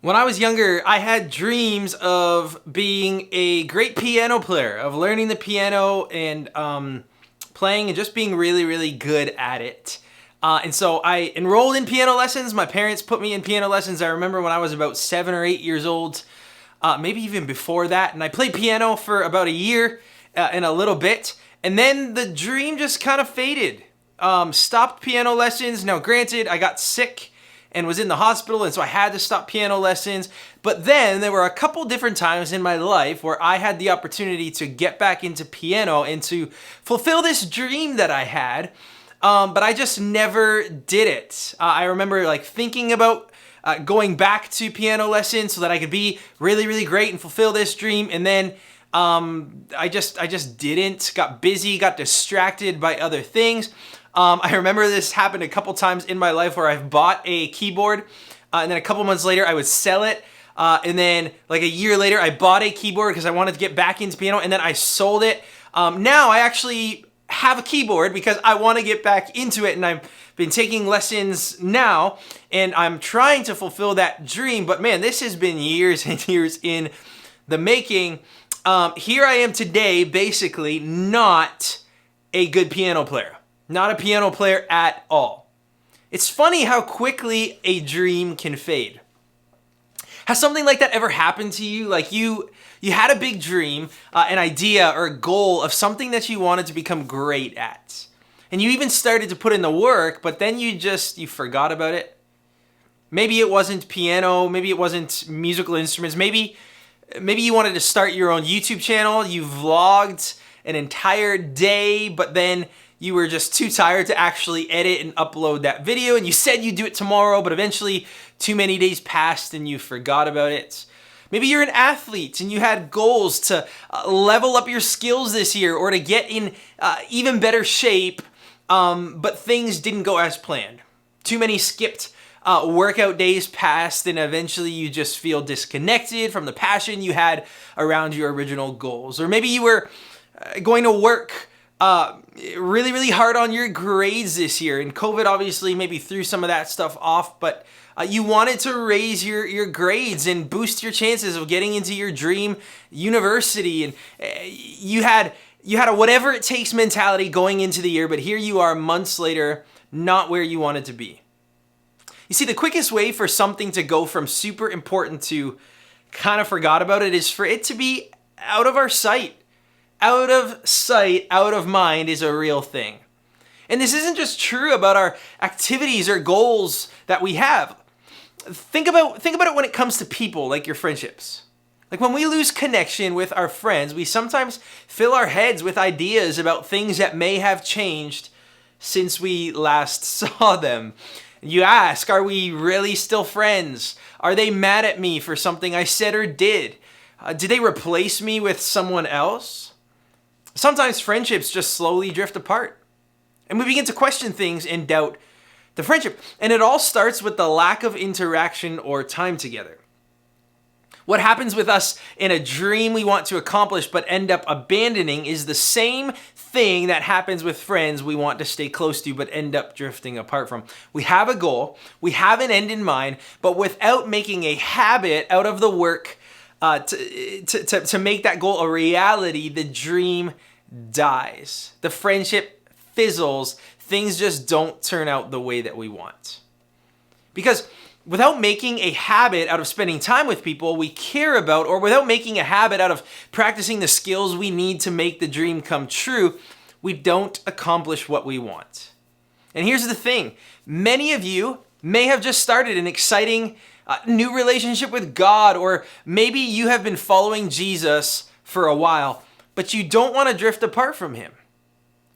When I was younger, I had dreams of being a great piano player, of learning the piano and playing and just being really, really good at it. And so I enrolled in piano lessons. My parents put me in piano lessons. I remember when I was about 7 or 8 years old, maybe even before that. And I played piano for about a year and a little bit. And then the dream just kind of faded. Stopped piano lessons. Now, granted, I got sick and was in the hospital, and so I had to stop piano lessons. But then there were a couple different times in my life where I had the opportunity to get back into piano and to fulfill this dream that I had, but I just never did it. I remember like thinking about going back to piano lessons so that I could be really, really great and fulfill this dream, and then I just didn't. Got busy, got distracted by other things. I remember this happened a couple times in my life where I've bought a keyboard and then a couple months later I would sell it. And then like a year later I bought a keyboard because I wanted to get back into piano, and then I sold it. Now I actually have a keyboard because I want to get back into it, and I've been taking lessons now and I'm trying to fulfill that dream. But man, this has been years and years in the making. Here I am today, basically not a good piano player. Not a piano player at all. It's funny how quickly a dream can fade. Has something like that ever happened to you? Like you had a big dream, an idea or a goal of something that you wanted to become great at. And you even started to put in the work, but then you forgot about it. Maybe it wasn't piano, maybe it wasn't musical instruments, maybe you wanted to start your own YouTube channel, you vlogged an entire day, but then you were just too tired to actually edit and upload that video, and you said you'd do it tomorrow, but eventually too many days passed and you forgot about it. Maybe you're an athlete and you had goals to level up your skills this year or to get in even better shape, but things didn't go as planned. Too many skipped workout days passed, and eventually you just feel disconnected from the passion you had around your original goals. Or maybe you were going to work really, really hard on your grades this year, and COVID obviously maybe threw some of that stuff off, but you wanted to raise your grades and boost your chances of getting into your dream university, and you had a whatever it takes mentality going into the year, but here you are months later, not where you wanted to be. You see, the quickest way for something to go from super important to kind of forgot about it is for it to be out of our sight. Out of sight, out of mind is a real thing. And this isn't just true about our activities or goals that we have. Think about it when it comes to people, like your friendships. Like when we lose connection with our friends, we sometimes fill our heads with ideas about things that may have changed since we last saw them. You ask, are we really still friends? Are they mad at me for something I said or did? Did they replace me with someone else? Sometimes friendships just slowly drift apart, and we begin to question things and doubt the friendship. And it all starts with the lack of interaction or time together. What happens with us in a dream we want to accomplish but end up abandoning is the same thing that happens with friends we want to stay close to but end up drifting apart from. We have a goal, we have an end in mind, but without making a habit out of the work to make that goal a reality, the dream dies. The friendship fizzles. Things just don't turn out the way that we want. Because without making a habit out of spending time with people we care about, or without making a habit out of practicing the skills we need to make the dream come true, we don't accomplish what we want. And here's the thing. Many of you may have just started an exciting new relationship with God, or maybe you have been following Jesus for a while, but you don't want to drift apart from him.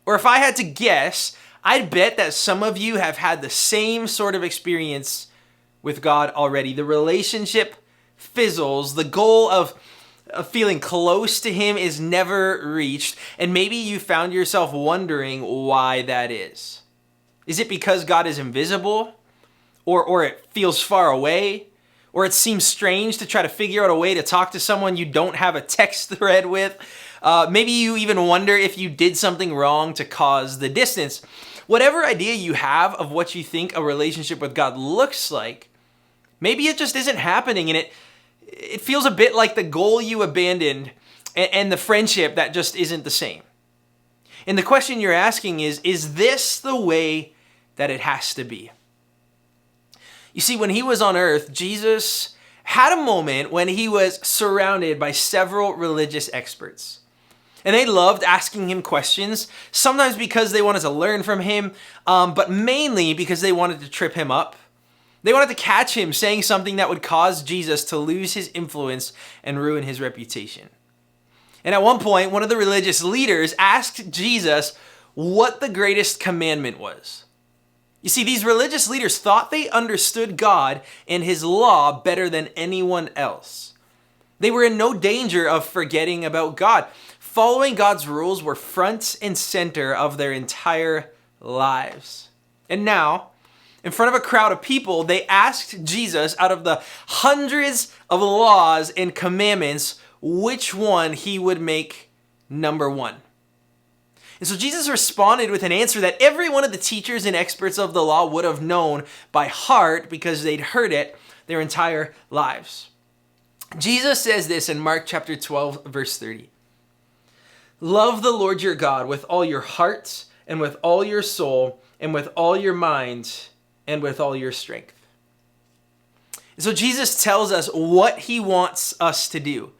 Or if I had to guess, I'd bet that some of you have had the same sort of experience with God already. The relationship fizzles, the goal of feeling close to him is never reached, and maybe you found yourself wondering why that is. Is it because God is invisible? Or it feels far away, or it seems strange to try to figure out a way to talk to someone you don't have a text thread with. Maybe you even wonder if you did something wrong to cause the distance. Whatever idea you have of what you think a relationship with God looks like, Maybe it just isn't happening, and it feels a bit like the goal you abandoned and the friendship that just isn't the same. And the question you're asking is this the way that it has to be? You see, when he was on earth, Jesus had a moment when he was surrounded by several religious experts. And they loved asking him questions, sometimes because they wanted to learn from him, but mainly because they wanted to trip him up. They wanted to catch him saying something that would cause Jesus to lose his influence and ruin his reputation. And at one point, one of the religious leaders asked Jesus what the greatest commandment was. You see, these religious leaders thought they understood God and his law better than anyone else. They were in no danger of forgetting about God. Following God's rules were front and center of their entire lives. And now, in front of a crowd of people, they asked Jesus, out of the hundreds of laws and commandments, which one he would make number one. And so Jesus responded with an answer that every one of the teachers and experts of the law would have known by heart because they'd heard it their entire lives. Jesus says this in Mark chapter 12, verse 30. Love the Lord your God with all your heart and with all your soul and with all your mind and with all your strength. And so Jesus tells us what he wants us to do.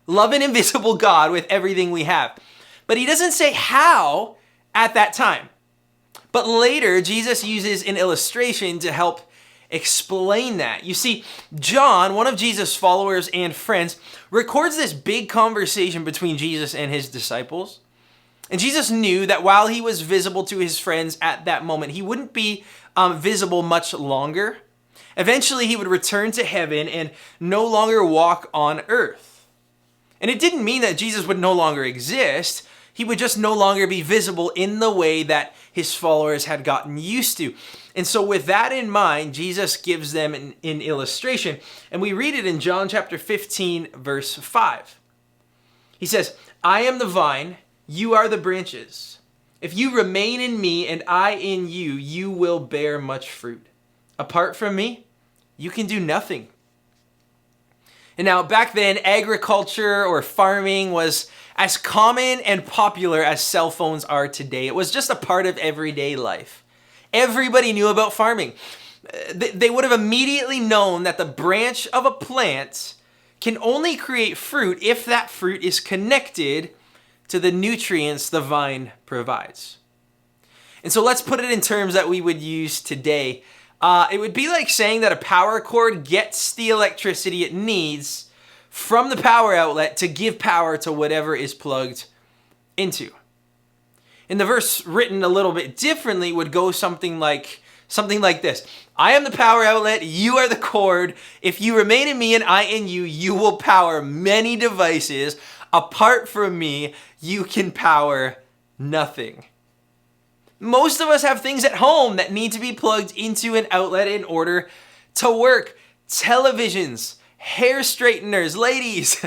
Love an invisible God with everything we have. But he doesn't say how at that time. But later, Jesus uses an illustration to help explain that. You see, John, one of Jesus' followers and friends, records this big conversation between Jesus and his disciples. And Jesus knew that while he was visible to his friends at that moment, he wouldn't be visible much longer. Eventually, he would return to heaven and no longer walk on earth. And it didn't mean that Jesus would no longer exist. He would just no longer be visible in the way that his followers had gotten used to. And so with that in mind, Jesus gives them an illustration. And we read it in John chapter 15, verse 5. He says, I am the vine, you are the branches. If you remain in me and I in you, you will bear much fruit. Apart from me, you can do nothing. And now back then, agriculture or farming was as common and popular as cell phones are today. It was just a part of everyday life. Everybody knew about farming. They would have immediately known that the branch of a plant can only create fruit if that fruit is connected to the nutrients the vine provides. And so let's put it in terms that we would use today. It would be like saying that a power cord gets the electricity it needs from the power outlet to give power to whatever is plugged into. And the verse written a little bit differently would go something like this. I am the power outlet, you are the cord. If you remain in me and I in you, you will power many devices. Apart from me, you can power nothing. Most of us have things at home that need to be plugged into an outlet in order to work. Televisions, hair straighteners, ladies,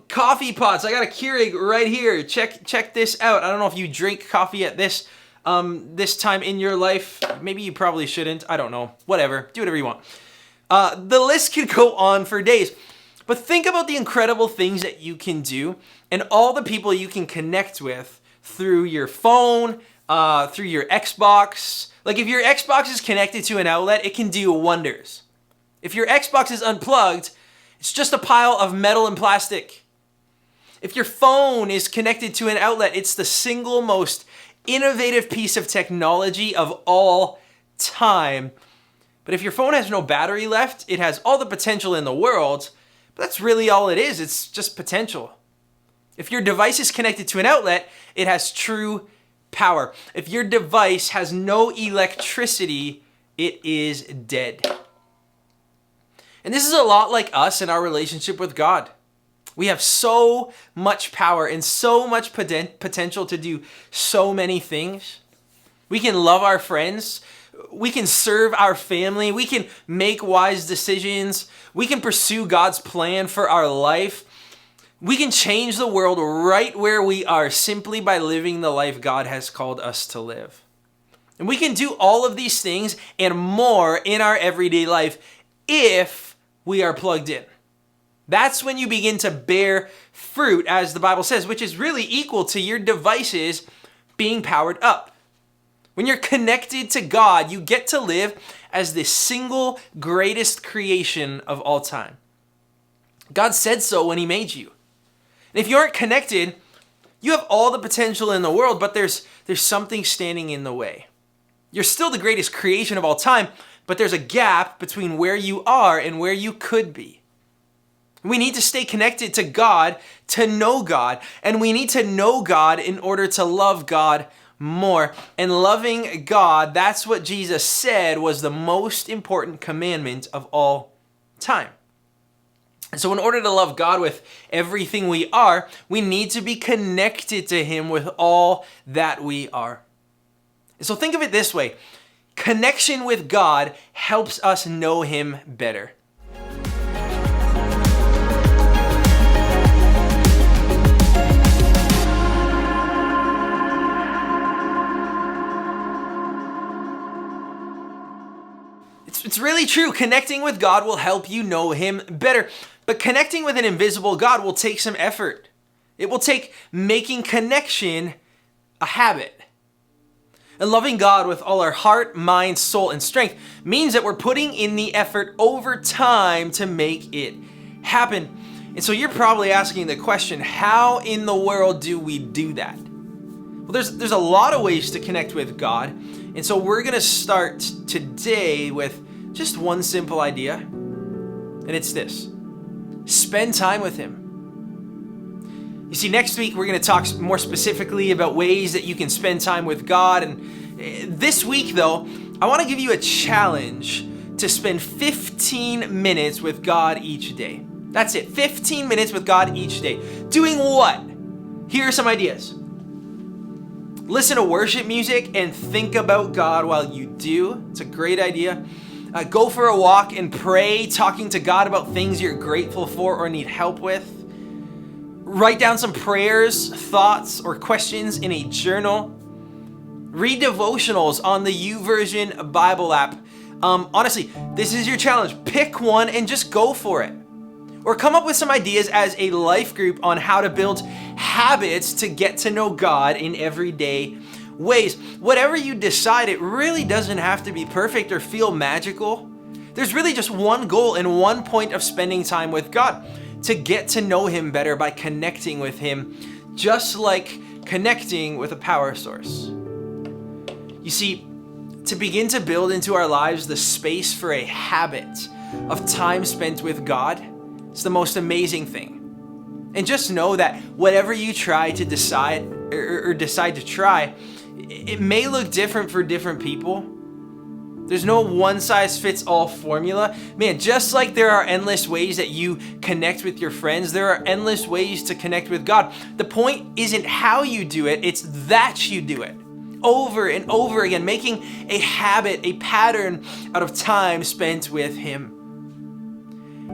coffee pots. I got a Keurig right here. Check this out. I don't know if you drink coffee at this time in your life. Maybe you probably shouldn't. I don't know. Whatever. Do whatever you want. The list could go on for days. But think about the incredible things that you can do and all the people you can connect with through your phone, through your Xbox. Like if your Xbox is connected to an outlet, it can do wonders. If your Xbox is unplugged, it's just a pile of metal and plastic. If your phone is connected to an outlet, it's the single most innovative piece of technology of all time. But if your phone has no battery left, it has all the potential in the world, but that's really all it is. It's just potential. If your device is connected to an outlet, it has true power. If your device has no electricity, it is dead. And this is a lot like us in our relationship with God. We have so much power and so much potential to do so many things. We can love our friends. We can serve our family. We can make wise decisions. We can pursue God's plan for our life. We can change the world right where we are simply by living the life God has called us to live. And we can do all of these things and more in our everyday life if we are plugged in. That's when you begin to bear fruit, as the Bible says, which is really equal to your devices being powered up. When you're connected to God, you get to live as the single greatest creation of all time. God said so when he made you. And if you aren't connected, you have all the potential in the world, but there's something standing in the way. You're still the greatest creation of all time, but there's a gap between where you are and where you could be. We need to stay connected to God to know God, and we need to know God in order to love God more. And loving God, that's what Jesus said was the most important commandment of all time. So in order to love God with everything we are, we need to be connected to him with all that we are. So think of it this way. Connection with God helps us know him better. It's really true. Connecting with God will help you know him better. But connecting with an invisible God will take some effort. It will take making connection a habit. And loving God with all our heart, mind, soul, and strength means that we're putting in the effort over time to make it happen. And so you're probably asking the question, how in the world do we do that? Well, there's a lot of ways to connect with God. And so we're going to start today with just one simple idea. And it's this. Spend time with him. You see, next week we're going to talk more specifically about ways that you can spend time with God. And this week, though, I want to give you a challenge to spend 15 minutes with God each day. That's it, 15 minutes with God each day. Doing what? Here are some ideas. Listen to worship music and think about God while you do. It's a great idea. Go for a walk and pray, talking to God about things you're grateful for or need help with. Write down some prayers, thoughts, or questions in a journal. Read devotionals on the YouVersion Bible app. Honestly, this is your challenge. Pick one and just go for it. Or come up with some ideas as a life group on how to build habits to get to know God in everyday ways. Whatever you decide, it really doesn't have to be perfect or feel magical. There's really just one goal and one point of spending time with God: to get to know him better by connecting with him, just like connecting with a power source. You see, to begin to build into our lives the space for a habit of time spent with God, it's the most amazing thing. And just know that whatever you try to decide or decide to try, it may look different for different people. There's no one-size-fits-all formula. Man, just like there are endless ways that you connect with your friends, there are endless ways to connect with God. The point isn't how you do it, it's that you do it over and over again, making a habit, a pattern out of time spent with him.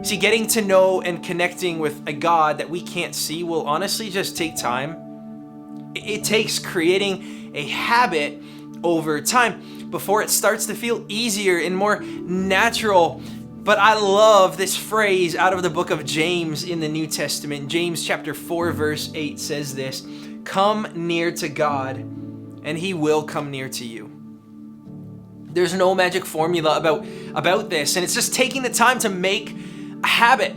See, getting to know and connecting with a God that we can't see will honestly just take time. It takes creating a habit over time before it starts to feel easier and more natural. But I love this phrase out of the book of James in the New Testament. James chapter 4 verse 8 says this: "Come near to God, and he will come near to you." There's no magic formula about this, and it's just taking the time to make a habit.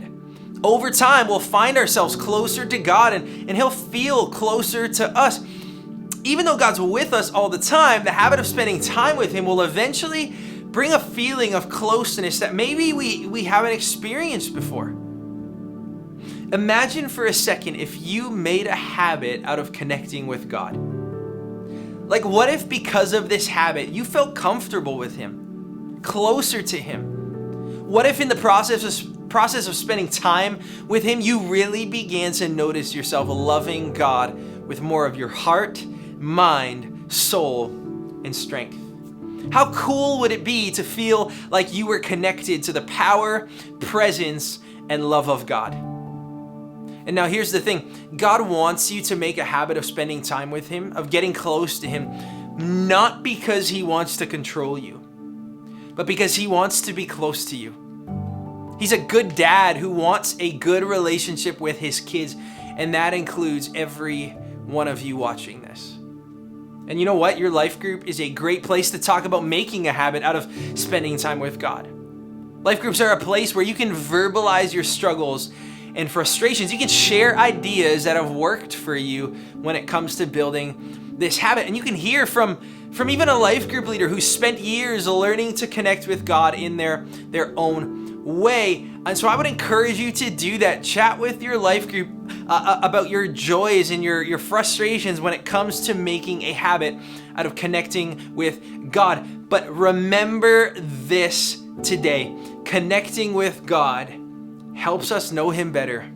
Over time, we'll find ourselves closer to God, and he'll feel closer to us. Even though God's with us all the time, the habit of spending time with him will eventually bring a feeling of closeness that maybe we haven't experienced before. Imagine for a second if you made a habit out of connecting with God. Like, what if because of this habit, you felt comfortable with him, closer to him? What if in the process of spending time with him, you really began to notice yourself loving God with more of your heart, mind, soul, and strength? How cool would it be to feel like you were connected to the power, presence, and love of God? And now here's the thing. God wants you to make a habit of spending time with him, of getting close to him, not because he wants to control you, but because he wants to be close to you. He's a good dad who wants a good relationship with his kids, and that includes every one of you watching this. And you know what? Your life group is a great place to talk about making a habit out of spending time with God. Life groups are a place where you can verbalize your struggles and frustrations. You can share ideas that have worked for you when it comes to building this habit. And you can hear from even a life group leader who spent years learning to connect with God in their own way. And so I would encourage you to do that. Chat with your life group about your joys and your frustrations when it comes to making a habit out of connecting with God. But remember this today: connecting with God helps us know Him better,